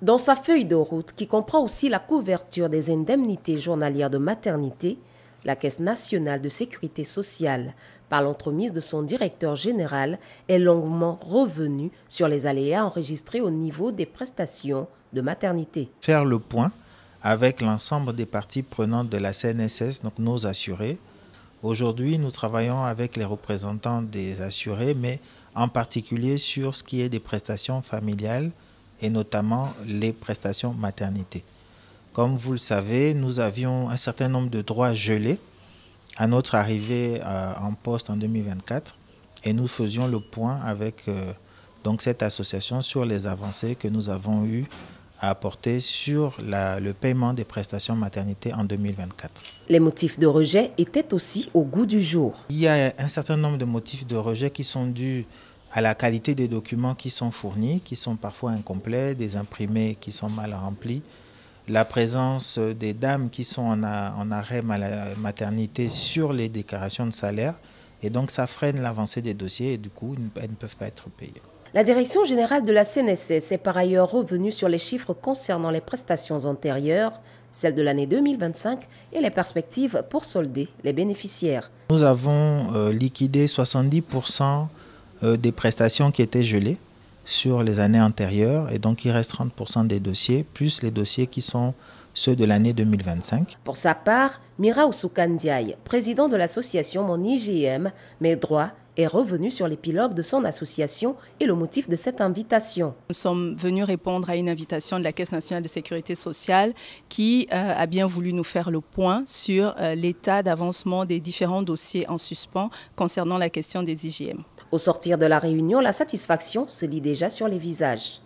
Dans sa feuille de route, qui comprend aussi la couverture des indemnités journalières de maternité, la Caisse nationale de sécurité sociale, par l'entremise de son directeur général, est longuement revenue sur les aléas enregistrés au niveau des prestations de maternité. Faire le point avec l'ensemble des parties prenantes de la CNSS, donc nos assurés. Aujourd'hui, nous travaillons avec les représentants des assurés, mais en particulier sur ce qui est des prestations familiales et notamment les prestations maternité. Comme vous le savez, nous avions un certain nombre de droits gelés à notre arrivée en poste en 2024 et nous faisions le point avec donc cette association sur les avancées que nous avons eues à apporter sur le paiement des prestations maternité en 2024. Les motifs de rejet étaient aussi au goût du jour. Il y a un certain nombre de motifs de rejet qui sont dus à la qualité des documents qui sont fournis, qui sont parfois incomplets, des imprimés qui sont mal remplis, la présence des dames qui sont en arrêt maternité sur les déclarations de salaire, et donc ça freine l'avancée des dossiers et du coup elles ne peuvent pas être payées. La direction générale de la CNSS est par ailleurs revenue sur les chiffres concernant les prestations antérieures, celles de l'année 2025 et les perspectives pour solder les bénéficiaires. Nous avons liquidé 70% des prestations qui étaient gelées sur les années antérieures et donc il reste 30% des dossiers, plus les dossiers qui sont ceux de l'année 2025. Pour sa part, Mira Ousoukandiaï, président de l'association Mon IGM, Mes Droits, est revenu sur l'épilogue de son association et le motif de cette invitation. Nous sommes venus répondre à une invitation de la Caisse nationale de sécurité sociale qui a bien voulu nous faire le point sur l'état d'avancement des différents dossiers en suspens concernant la question des IGM. Au sortir de la réunion, la satisfaction se lit déjà sur les visages.